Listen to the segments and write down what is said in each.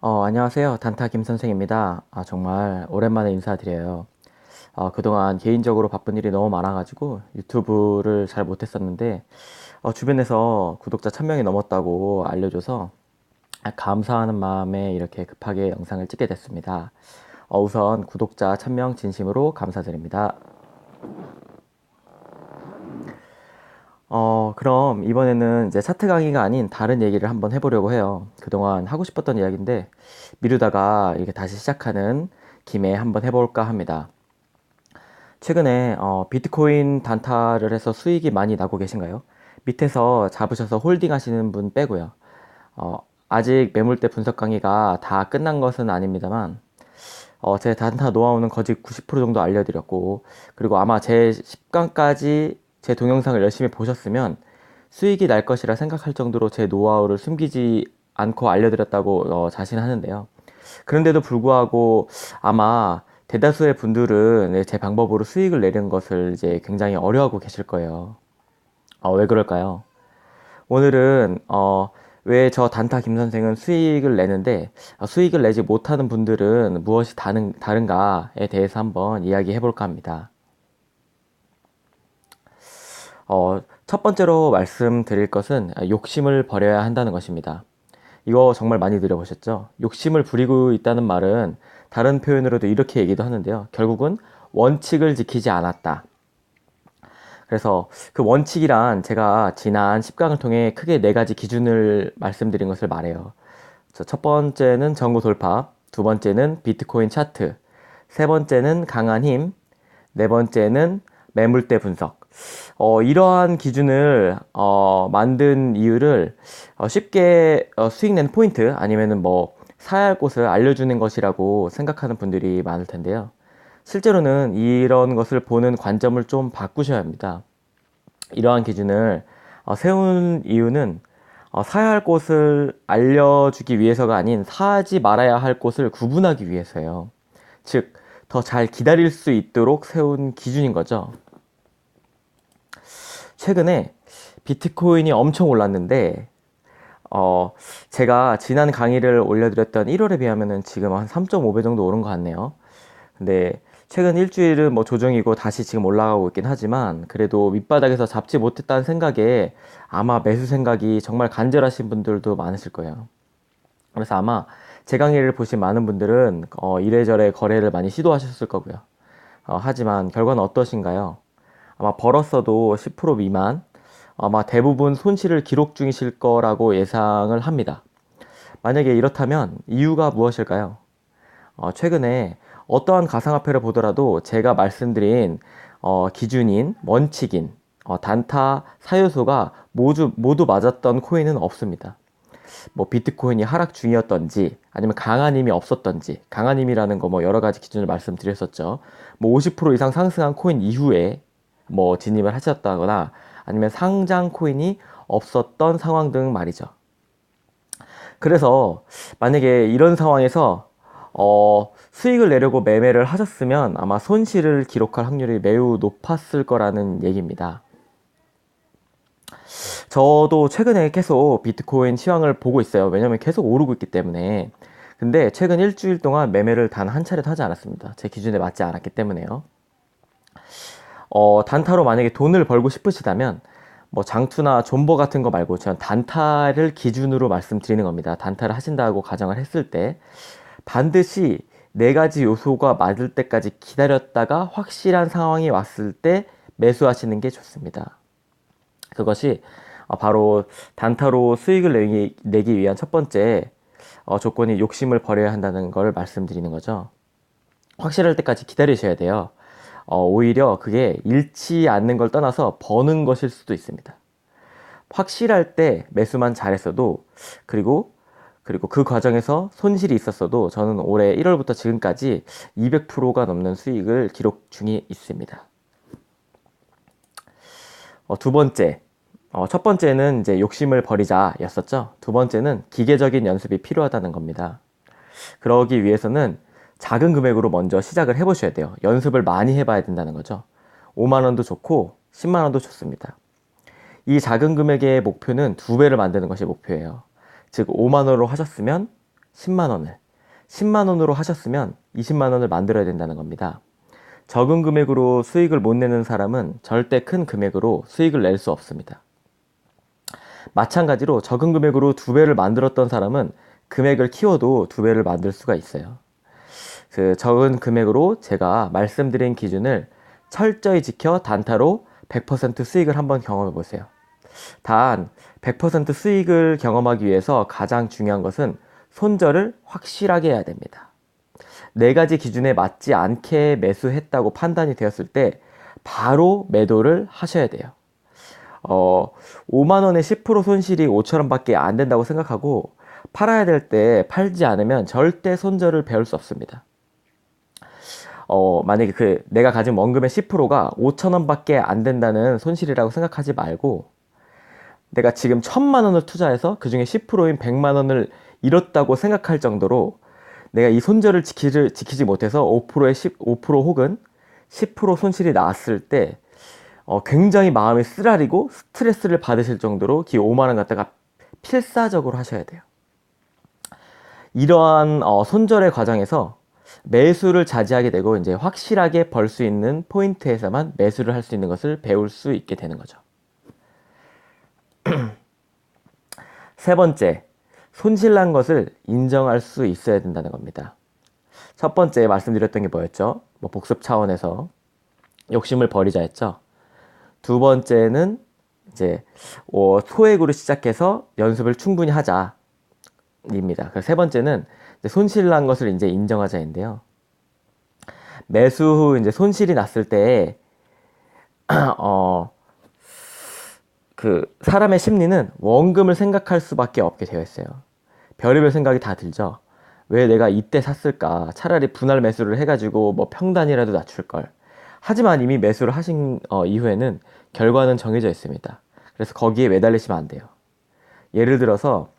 안녕하세요. 단타 김 선생입니다. 정말 오랜만에 인사드려요. 그동안 개인적으로 바쁜 일이 너무 많아가지고 유튜브를 잘 못했었는데, 주변에서 구독자 1000명이 넘었다고 알려줘서 감사하는 마음에 이렇게 급하게 영상을 찍게 됐습니다. 우선 구독자 1000명 진심으로 감사드립니다. 그럼 이번에는 이제 차트 강의가 아닌 다른 얘기를 한번 해보려고 해요. 그동안 하고 싶었던 이야기인데 미루다가 이렇게 다시 시작하는 김에 한번 해볼까 합니다. 최근에 비트코인 단타를 해서 수익이 많이 나고 계신가요? 밑에서 잡으셔서 홀딩 하시는 분 빼고요. 아직 매물대 분석 강의가 다 끝난 것은 아닙니다만 제 단타 노하우는 거의 90% 정도 알려드렸고, 그리고 아마 제 10강까지 제 동영상을 열심히 보셨으면 수익이 날 것이라 생각할 정도로 제 노하우를 숨기지 않고 알려드렸다고 자신하는데요. 그런데도 불구하고 아마 대다수의 분들은 제 방법으로 수익을 내는 것을 이제 굉장히 어려워하고 계실 거예요. 왜 그럴까요? 오늘은 왜 저 단타 김 선생은 수익을 내는데 수익을 내지 못하는 분들은 무엇이 다른가에 대해서 한번 이야기해 볼까 합니다. 첫 번째로 말씀드릴 것은 욕심을 버려야 한다는 것입니다. 이거 정말 많이 들어보셨죠? 욕심을 부리고 있다는 말은 다른 표현으로도 이렇게 얘기도 하는데요. 결국은 원칙을 지키지 않았다. 그래서 그 원칙이란 제가 지난 10강을 통해 크게 네 가지 기준을 말씀드린 것을 말해요. 첫 번째는 전고 돌파, 두 번째는 비트코인 차트, 세 번째는 강한 힘, 네 번째는 매물대 분석. 이러한 기준을 만든 이유를 쉽게 수익 내는 포인트 아니면은 뭐 사야 할 곳을 알려주는 것이라고 생각하는 분들이 많을 텐데요. 실제로는 이런 것을 보는 관점을 좀 바꾸셔야 합니다. 이러한 기준을 세운 이유는 사야 할 곳을 알려주기 위해서가 아닌 사지 말아야 할 곳을 구분하기 위해서예요. 즉, 더 잘 기다릴 수 있도록 세운 기준인 거죠. 최근에 비트코인이 엄청 올랐는데, 제가 지난 강의를 올려드렸던 1월에 비하면은 지금 한 3.5배 정도 오른 것 같네요. 근데 최근 일주일은 뭐 조정이고 다시 지금 올라가고 있긴 하지만 그래도 밑바닥에서 잡지 못했다는 생각에 아마 매수 생각이 정말 간절하신 분들도 많으실 거예요. 그래서 아마 제 강의를 보신 많은 분들은 이래저래 거래를 많이 시도하셨을 거고요. 하지만 결과는 어떠신가요? 아마 벌었어도 10% 미만, 아마 대부분 손실을 기록 중이실 거라고 예상을 합니다. 만약에 이렇다면 이유가 무엇일까요? 최근에 어떠한 가상화폐를 보더라도 제가 말씀드린 기준인, 원칙인, 단타 사요소가 모두 맞았던 코인은 없습니다. 뭐 비트코인이 하락 중이었던지 아니면 강한 힘이 없었던지, 강한 힘이라는 거 뭐 여러 가지 기준을 말씀드렸었죠. 뭐 50% 이상 상승한 코인 이후에 뭐 진입을 하셨다거나 아니면 상장 코인이 없었던 상황 등 말이죠. 그래서 만약에 이런 상황에서 수익을 내려고 매매를 하셨으면 아마 손실을 기록할 확률이 매우 높았을 거라는 얘기입니다. 저도 최근에 계속 비트코인 시황을 보고 있어요. 왜냐면 계속 오르고 있기 때문에. 근데 최근 일주일 동안 매매를 단 한 차례도 하지 않았습니다. 제 기준에 맞지 않았기 때문에요. 단타로 만약에 돈을 벌고 싶으시다면 뭐 장투나 존버 같은 거 말고 저는 단타를 기준으로 말씀드리는 겁니다. 단타를 하신다고 가정을 했을 때 반드시 네 가지 요소가 맞을 때까지 기다렸다가 확실한 상황이 왔을 때 매수하시는 게 좋습니다. 그것이 바로 단타로 수익을 내기 위한 첫 번째 조건이 욕심을 버려야 한다는 걸 말씀드리는 거죠. 확실할 때까지 기다리셔야 돼요. 오히려 그게 잃지 않는 걸 떠나서 버는 것일 수도 있습니다. 확실할 때 매수만 잘했어도 그리고 그 과정에서 손실이 있었어도 저는 올해 1월부터 지금까지 200%가 넘는 수익을 기록 중에 있습니다. 두 번째, 첫 번째는 이제 욕심을 버리자였었죠. 두 번째는 기계적인 연습이 필요하다는 겁니다. 그러기 위해서는 작은 금액으로 먼저 시작을 해보셔야 돼요. 연습을 많이 해봐야 된다는 거죠. 5만 원도 좋고 10만 원도 좋습니다. 이 작은 금액의 목표는 두 배를 만드는 것이 목표예요. 즉 5만 원으로 하셨으면 10만 원을. 10만 원으로 하셨으면 20만 원을 만들어야 된다는 겁니다. 적은 금액으로 수익을 못 내는 사람은 절대 큰 금액으로 수익을 낼 수 없습니다. 마찬가지로 적은 금액으로 2배를 만들었던 사람은 금액을 키워도 2배를 만들 수가 있어요. 그 적은 금액으로 제가 말씀드린 기준을 철저히 지켜 단타로 100% 수익을 한번 경험해 보세요. 단 100% 수익을 경험하기 위해서 가장 중요한 것은 손절을 확실하게 해야 됩니다. 4가지 기준에 맞지 않게 매수했다고 판단이 되었을 때 바로 매도를 하셔야 돼요. 5만 원에 10% 손실이 5천 원밖에 안 된다고 생각하고 팔아야 될 때 팔지 않으면 절대 손절을 배울 수 없습니다. 만약에 내가 가진 원금의 10%가 5천 원밖에 안 된다는 손실이라고 생각하지 말고 내가 지금 1,000만 원을 투자해서 그 중에 10%인 100만 원을 잃었다고 생각할 정도로 내가 이 손절을 지키지 못해서 5% 혹은 10% 손실이 났을 때 굉장히 마음이 쓰라리고 스트레스를 받으실 정도로 그 5만 원 갖다가 필사적으로 하셔야 돼요. 이러한 손절의 과정에서 매수를 자제하게 되고 이제 확실하게 벌 수 있는 포인트에서만 매수를 할 수 있는 것을 배울 수 있게 되는 거죠. 세 번째, 손실난 것을 인정할 수 있어야 된다는 겁니다. 첫 번째 말씀드렸던 게 뭐였죠? 복습 차원에서 욕심을 버리자 했죠. 두 번째는 이제 소액으로 시작해서 연습을 충분히 하자입니다. 세 번째는 이제 손실난 것을 이제 인정하자인데요. 매수 후 이제 손실이 났을 때 사람의 심리는 원금을 생각할 수밖에 없게 되어 있어요. 별의별 생각이 다 들죠. 왜 내가 이때 샀을까? 차라리 분할 매수를 해가지고 평단이라도 낮출 걸. 하지만 이미 매수를 하신 이후에는 결과는 정해져 있습니다. 그래서 거기에 매달리시면 안 돼요. 예를 들어서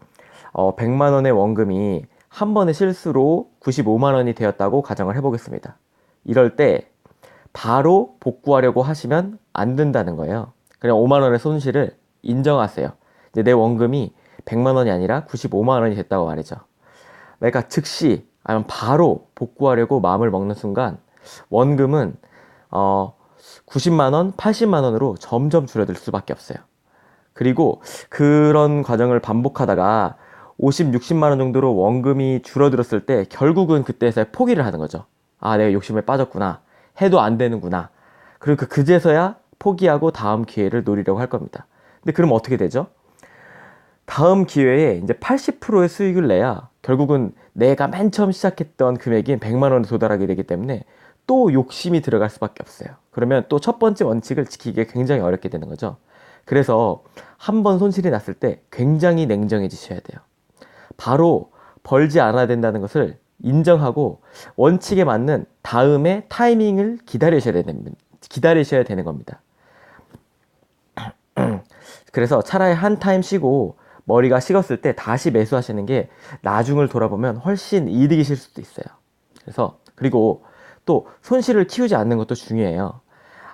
100만 원의 원금이 한 번의 실수로 95만 원이 되었다고 가정을 해보겠습니다. 이럴 때 바로 복구하려고 하시면 안 된다는 거예요. 그냥 5만 원의 손실을 인정하세요. 이제 내 원금이 100만 원이 아니라 95만 원이 됐다고 말이죠. 내가 즉시 아니면 바로 복구하려고 마음을 먹는 순간 원금은 90만 원, 80만 원으로 점점 줄어들 수밖에 없어요. 그리고 그런 과정을 반복하다가 50, 60만 원 정도로 원금이 줄어들었을 때 결국은 그때서야 포기를 하는 거죠. 아, 내가 욕심에 빠졌구나. 해도 안 되는구나. 그리고 그제서야 포기하고 다음 기회를 노리려고 할 겁니다. 근데 그럼 어떻게 되죠? 다음 기회에 이제 80%의 수익을 내야 결국은 내가 맨 처음 시작했던 금액인 100만 원에 도달하게 되기 때문에 또 욕심이 들어갈 수밖에 없어요. 그러면 또 첫 번째 원칙을 지키기가 굉장히 어렵게 되는 거죠. 그래서 한 번 손실이 났을 때 굉장히 냉정해지셔야 돼요. 바로 벌지 않아야 된다는 것을 인정하고 원칙에 맞는 다음의 타이밍을 기다리셔야 되는 겁니다. 그래서 차라리 한 타임 쉬고 머리가 식었을 때 다시 매수하시는 게 나중을 돌아보면 훨씬 이득이실 수도 있어요. 그리고 또 손실을 키우지 않는 것도 중요해요.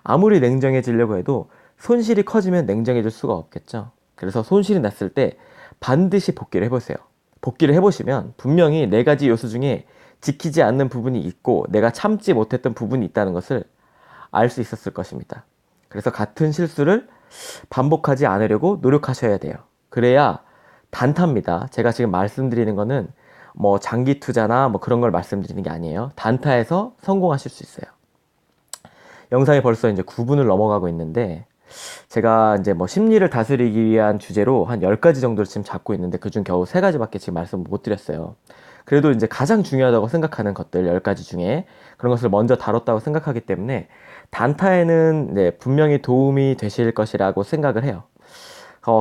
아무리 냉정해지려고 해도 손실이 커지면 냉정해질 수가 없겠죠. 그래서 손실이 났을 때 반드시 복귀를 해보세요. 복귀를 해보시면 분명히 4가지 요소 중에 지키지 않는 부분이 있고 내가 참지 못했던 부분이 있다는 것을 알 수 있었을 것입니다. 그래서 같은 실수를 반복하지 않으려고 노력하셔야 돼요. 그래야 단타입니다. 제가 지금 말씀드리는 거는 장기 투자나 그런 걸 말씀드리는 게 아니에요. 단타에서 성공하실 수 있어요. 영상이 벌써 이제 9분을 넘어가고 있는데 제가 이제 심리를 다스리기 위한 주제로 한 10가지 정도를 지금 잡고 있는데 그중 겨우 3가지밖에 지금 말씀 못 드렸어요. 그래도 이제 가장 중요하다고 생각하는 것들 10가지 중에 그런 것을 먼저 다뤘다고 생각하기 때문에 단타에는 분명히 도움이 되실 것이라고 생각을 해요.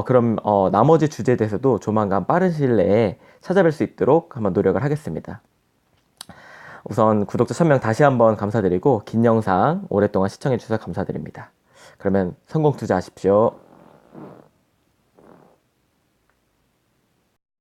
그럼 나머지 주제에 대해서도 조만간 빠른 시일 내에 찾아뵐 수 있도록 한번 노력을 하겠습니다. 우선 구독자 1000명 다시 한번 감사드리고 긴 영상 오랫동안 시청해 주셔서 감사드립니다. 그러면 성공 투자하십시오.